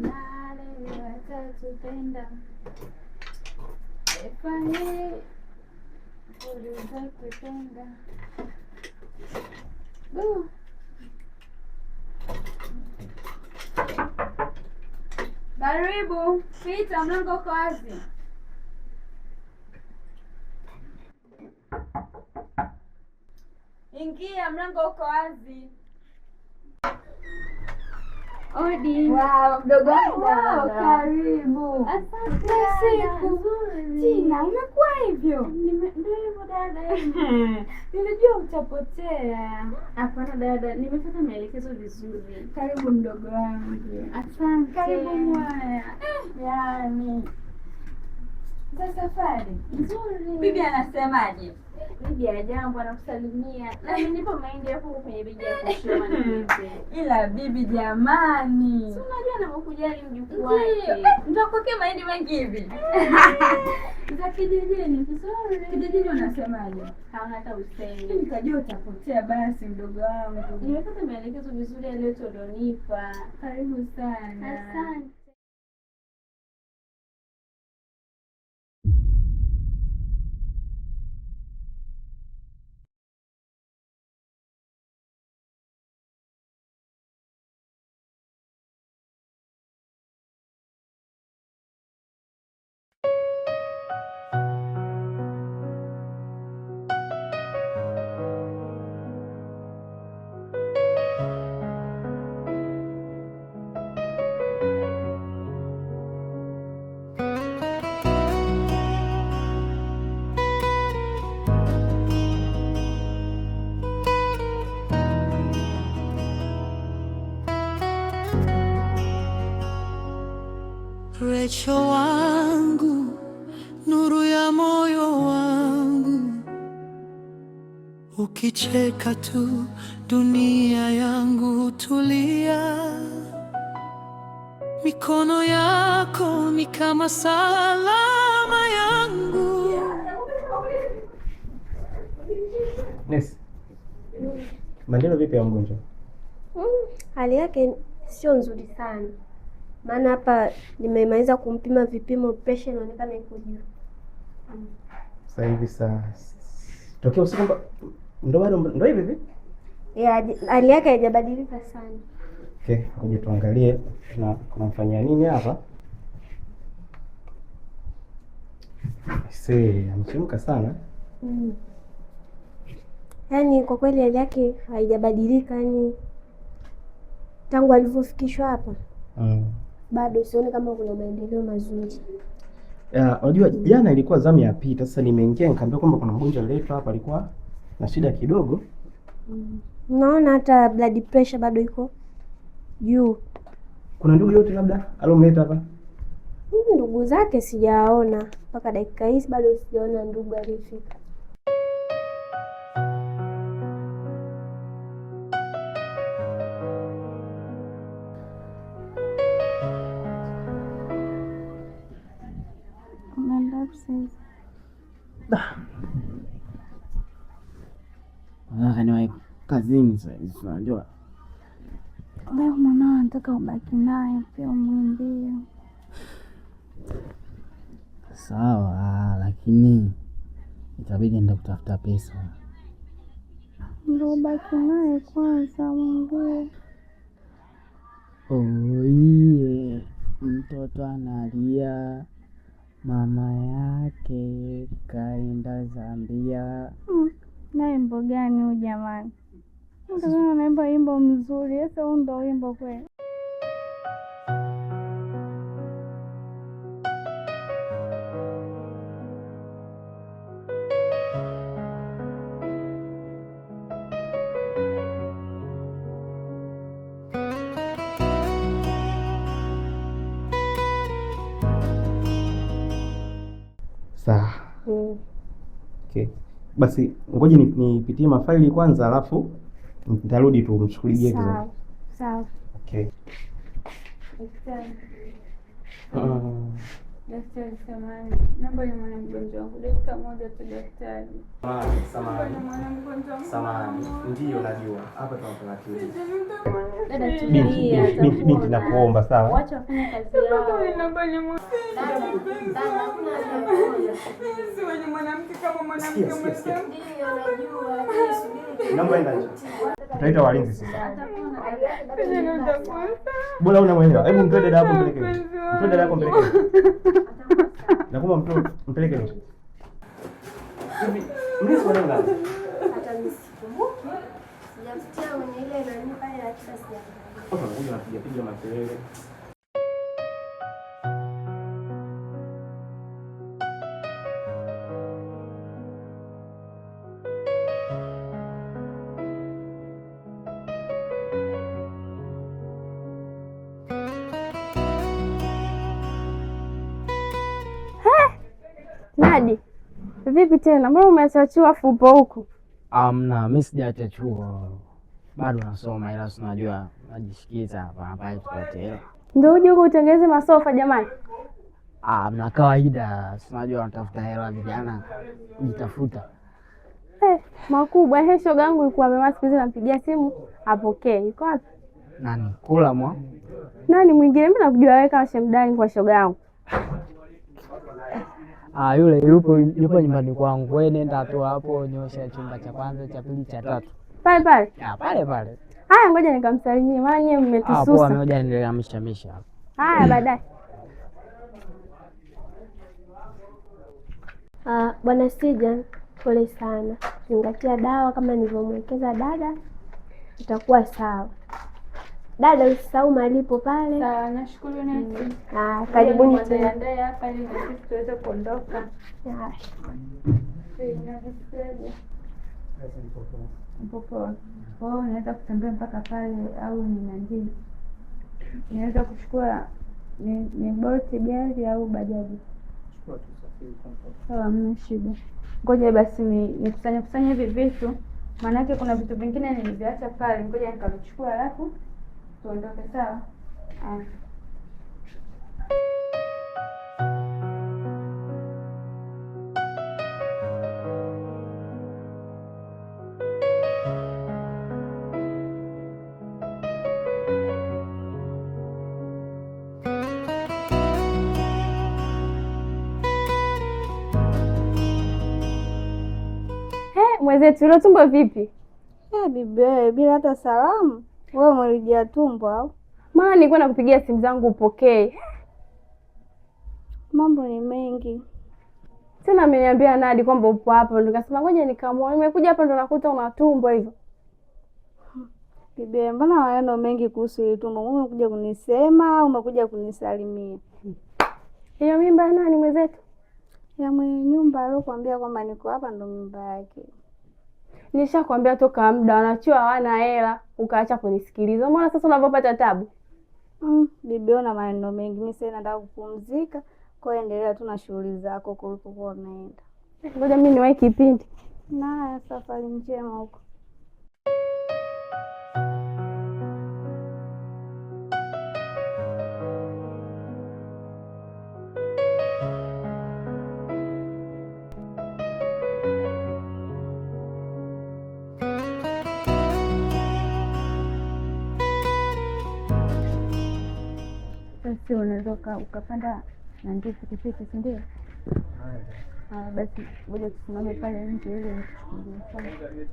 nale watatupenda efanye uliza kupenda. Karibu, pita, mlango uko wazi. Ingia, mlango uko wazi. Odi. Wow, mdogo wangu. Wow, karibu. Asante. Siku Tina, umekuwa hivyo? Ndio hivyo dada. Nilijua utapotea. Hapana dada, nimefuata maelekezo vizuri. Karibu mdogo wangu. Asante. Karibu mwaya. Yaani. Za safari nzuri. Bibi anasemaje? Bibi ajambo, anakusalimia. Na mimi nipo mahindi hapo kwenye begi ya kushona nipe. Ila bibi jamani. Si unajua anakujali mjukuu wake. Nitakuwekea mahindi mengi hivi. Za kijijini, vizuri. Kijijini unasemaje? Hata useme. Nikajua utapotea basi mdogo wangu. Nimepata maelekezo vizuri aliyotonipa. Karibu sana. Asante. Recho wangu, nuru ya moyo wangu, ukicheka tu dunia yangu tulia. Mikono yako ni kama salama yangu. Nesi, Mandela vipi ya mgonjwa? Hali yake sio nzuri sana. Maana hapa nimemaliza kumpima vipimo, pressure inaonekana iko juu. Sasa hivi tokea usiku ndo hivi? Hali yake haijabadilika sana. Okay, ngoja tuangalie tunamfanyia nini hapa. Amechemka sana. Yaani kwa kweli hali yake haijabadilika, yaani tangu alivyofikishwa hapa. Bado sioni kama kuna maendeleo mazuri. Unajua jana ilikuwa zamu ya pita, sasa nimeingia nikaambia kwamba kuna mgonjwa leo hapa alikuwa na shida kidogo. Naona hata blood pressure bado iko juu. Kuna ndugu yote labda alomleta hapa? Ndugu zake sijaona mpaka dakika hii, bado sijaona ndugu alifika. Niwahi kazini sasa, unajua. Leo mwanao anataka ubaki naye pia umwimbie. Sawa, lakini itabidi niende kutafuta pesa. Ndio ubaki naye kwanza umwimbie. Oye, mtoto analia, mama yake kaenda Zambia. Na wimbo gani huu jamani? Ndio anaimba wimbo mzuri. Sasa huu ndio wimbo kweli? Sawa. Okay. Basi ngoja nipitie mafaili kwanza, alafu nitarudi tu mchukulie. Sawa. Sawa. Okay. Daktari samahani. Naomba nimwone mgonjwa wangu. Dakika moja tu daktari. Samahani. Samahani. Ndio najua. Hapa tunapata kitu. Dada tulia. Binti nakuomba sawa. Acha kufanya kazi yao. Naomba nimwone. Sio ni mwanamke kama mwanamke mwenzangu. Ndio najua. Naomba enda nje. Tutaita walinzi sasa. Bora unamwelewa. Hebu mtoe dada hapo mpeleke. Mtoe dada hapo mpeleke. Naomba mtoe mpeleke nje. Hivi mlisi wanaenda. Hata msikumbuki. Sijafutia mwenye ile nani pale la kisa sija. Sasa unakuja unapiga makelele. Nadi, vipi tena? Mbona umeacha chuo afu upo huku? Amna, mimi sijaacha chuo. Bado nasoma ila unajua najishikiza hapa tupate hela. Ndio uje huko utengeneze masofa jamani. Mna kawaida, unajua natafuta hela vijana kujitafuta. Makubwa. Shoga yangu yuko mama siku hizi nampigia simu apokee. Yuko wapi? Nani? Kula mwa? Nani mwingine? Mimi nakujua wewe kama shemdani kwa shoga yangu. Yule yupo nyumbani kwangu. Wewe nenda tu hapo nyosha chumba cha kwanza, cha pili, cha tatu. Pale pale. Pale. Haya ngoja nikamsalimie. Maana nyewe mmetususa. Poa, ngoja niendelee misha hapo. Haya baadaye. Bwana Sija, pole sana. Zingatia dawa kama nilivyomwekeza dada. Itakuwa sawa. Dada usisahau malipo pale. Sawa, nashukuru nasi. Karibuni tena. Ndio hapa ili sisi tuweze kuondoka. Popo. Unaweza kutembea mpaka pale au ni nani? Inaweza kuchukua ni boti, gari au bajaji. Chukua tusafiri kwa. Sawa, hamna shida. Ngoja basi nikusanye hivi vitu. Maana yake kuna vitu vingine niliviacha pale. Ngoja nikavichukua alafu tuondoke sawa? Mwenzetu hilo tumbo vipi? Bibi wewe bila hata salamu. Wewe umelijia tumbo au? Maana nilikuwa nakupigia simu zangu upokee. Mambo ni mengi. Tena ameniambia Nadi kwamba upo hapa, nikasema ngoja nikamwone. Nimekuja hapa ndo nakuta una tumbo hivyo. Bibi, mbona maneno mengi kuhusu ile tumbo? Wewe umekuja kunisema au umekuja kunisalimia? Hiyo mimba ya nani mwenzetu? Ya mwenye nyumba aliyokuambia kwamba niko hapa ndo mimba yake. Nishakwambia toka muda wanachua hawana hela, ukaacha kunisikiliza. Mbona sasa unavyopata tabu? Bibi ona maneno mengi. Mimi sasa nataka kupumzika, kwa endelea tu na shughuli zako kuliko kwa unaenda. Ngoja mimi niwahi kipindi. Na safari njema huko. Sasa unaweza ukapanda na ndizi pikipiki, si ndio? Basi ngoja tusimame pale nje ili nichukulie.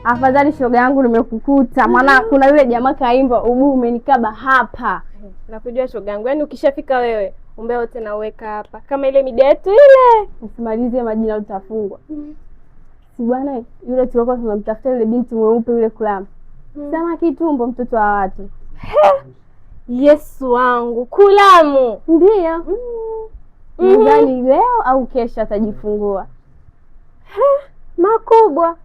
Afadhali shoga yangu nimekukuta. Maana kuna yule jamaa kaimba ubu umenikaba hapa. Nakujua shoga yangu. Yaani ukishafika wewe umbea wote naweka hapa. Kama ile mida yetu ile. Usimalize majina utafungwa. Si bwana yule tulikuwa tunamtafuta yule binti mweupe yule Kulama. Sema kitumbo mtoto wa watu. Yesu wangu, Kulamu. Ndio. Mzani leo au kesho atajifungua. makubwa.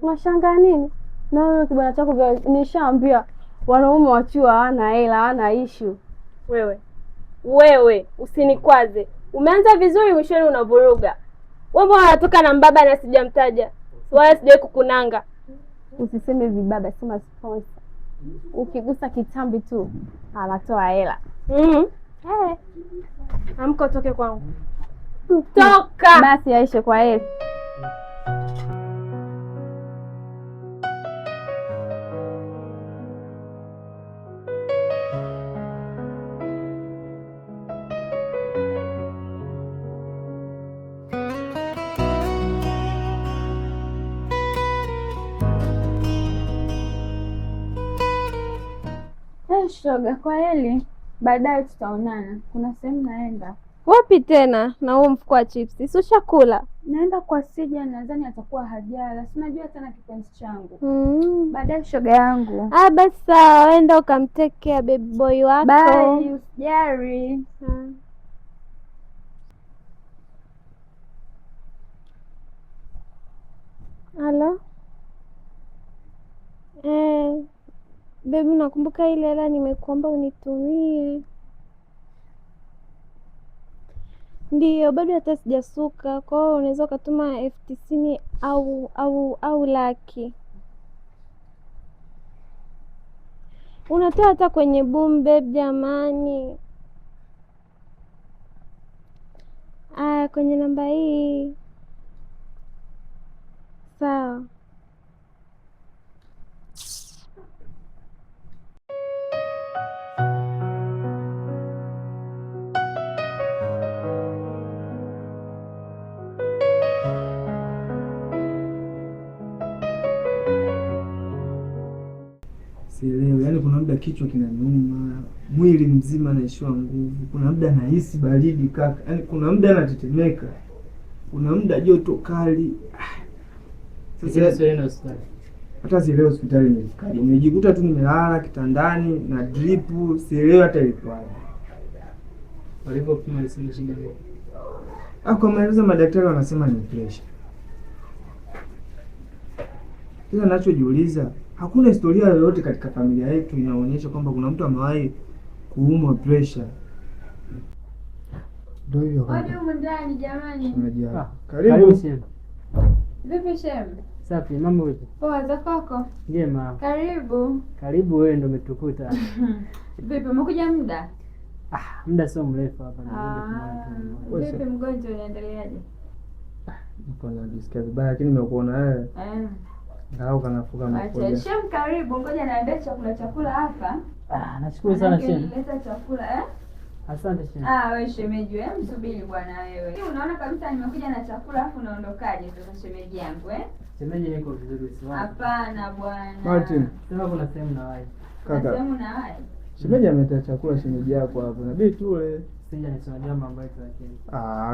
Unashangaa nini? Na wewe kibana chako vya nishaambia wanaume wachiwa hawana hela, hawana issue. Wewe usinikwaze. Umeanza vizuri, mwishoni unavuruga. Wewe mbona unatoka na mbaba na sijamtaja? Wala sijai kukunanga. Usiseme vibaba, sema sponsor. Ukigusa kitambi tu anatoa hela. Amka utoke kwangu. Toka. Basi Aisha, kwa heri. Shoga, kwa heri. Baadaye tutaonana. Kuna sehemu naenda. Wapi tena? Na huo mfuko wa chipsi si ushakula? Naenda kwa Sija, nadhani atakuwa hajala. Si unajua tena kipenzi changu. Baadaye shoga yangu. Basi sawa, wenda ukamtekea baby boy wako. Bye, usijali. Halo? Baby, nakumbuka ile hela nimekuomba unitumie. Ndiyo, bado hata sijasuka. Kwa hiyo unaweza ukatuma 90,000 au laki. Unatoa hata kwenye boom babe jamani. Kwenye namba hii. Sawa. Sielewi, yaani kuna muda kichwa kinaniuma, mwili mzima naishiwa nguvu, kuna muda nahisi baridi kaka, yaani kuna muda natetemeka, kuna muda joto kali. Sasa sielewi hospitali. Hata sielewi hospitali nilifikaje. Nimejikuta tu nimelala kitandani na drip, sielewi hata ilikuwaje. Walipopima alisema shida gani? Kwa maelezo madaktari wanasema ni pressure. Kila ninachojiuliza, hakuna historia yoyote katika familia yetu inaonyesha kwamba kuna mtu amewahi kuumwa pressure. Ndio hiyo. Hadi huko ndani jamani. Umejaa. Karibu. Vipi shem? Safi, mambo vipi? Poa, za kwako? Njema. Karibu. Karibu, wewe ndio umetukuta. Vipi, umekuja muda? Muda sio mrefu hapa na. Vipi mgonjwa, unaendeleaje? Niko najisikia vibaya lakini nimekuona wewe. Ngao kanafuka mkoja. Acha shem, karibu. Ngoja naandaa chakula hapa. Nashukuru sana shem. Nileta chakula Asante shem. Wewe shemeji, msubiri bwana wewe. Unaona kabisa nimekuja na chakula afu unaondokaje sasa shemeji yangu Shemeji niko vizuri sana. Hapana bwana. Martin, sema kuna sehemu na wapi? Kaka. Sehemu na wapi? Shemeji ameleta chakula shemeji yako hapo. Inabidi tule. Sija nisema jambo ambalo tunakeni.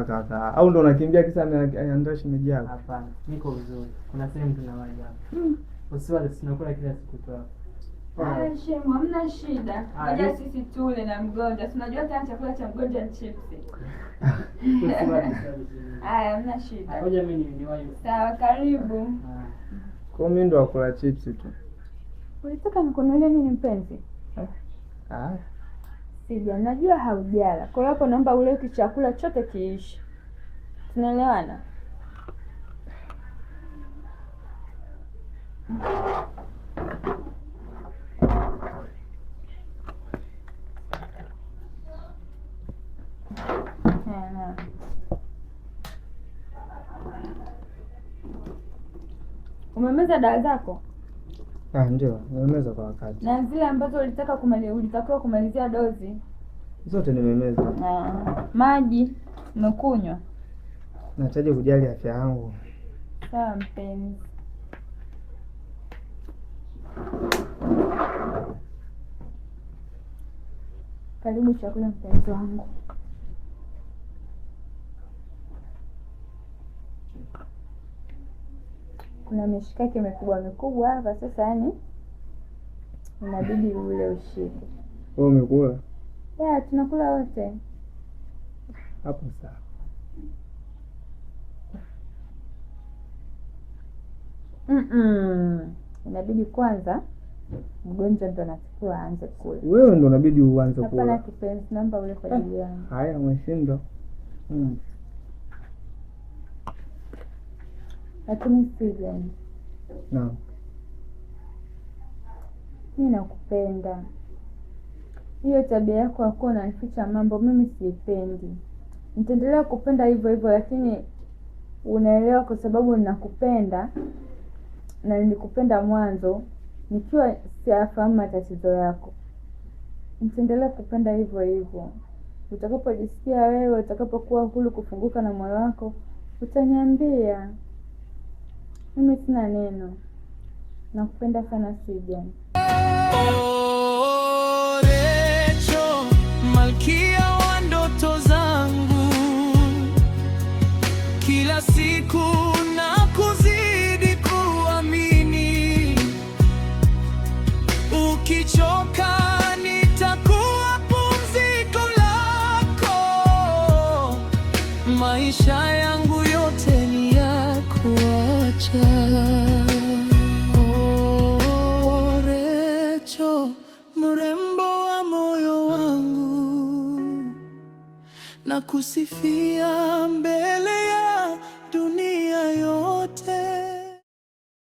Kaka. Au ndo unakimbia kisa anaandaa shemeji yako? Hapana, niko vizuri. Kuna sehemu tunawahi hapa. Usiwale, tunakula kila siku tu hapa. Shemu, hamna shida. Ngoja sisi tule na mgonjwa. Tunajua tena chakula cha mgonjwa ni chipsi. Hamna shida. Ngoja mimi niwahi. Sawa, karibu. Kwa mimi ndo wakula chipsi tu. Ulitaka nikununulie nini mpenzi? Sija, najua haujala. Kwa hiyo hapo naomba ule chakula chote kiishi. Tunaelewana? Umemeza dawa zako? Ndio, nimemeza kwa wakati. Na zile ambazo ulitakiwa kumalizia dozi? Zote nimemeza. Maji umekunywa? Nahitaji kujali afya yangu. Sawa mpenzi. Karibu chakula mpenzi wangu. Kuna mishikaki mikubwa hapa sasa, yani inabidi ule ushibe. Wewe umekula? Tunakula wote. Hapo sawa. Inabidi kwanza mgonjwa ndo anatakiwa aanze kula. Wewe ndo unabidi uanze kula. Hapana kipenzi, namba ule kwa ajili yangu. Haya, umeshindwa. Lakini Steven. Naam. Mimi nakupenda. Hiyo tabia yako ya kuwa unanificha mambo mimi siipendi. Nitaendelea kupenda hivyo hivyo, lakini unaelewa kwa sababu ninakupenda na nilikupenda mwanzo nikiwa siyafahamu matatizo yako. Nitaendelea kupenda hivyo hivyo. Utakapojisikia wewe, utakapokuwa huru kufunguka na moyo wako, utaniambia. Mimi sina neno. Nakupenda sana Steven. Oh, Recho, malkia wa ndoto zangu, kila siku na kuzidi kuamini, ukichoka nitakuwa pumziko lako, maisha yangu yote ni ya kuacha. Mrembo wa moyo wangu, na kusifia mbele ya dunia.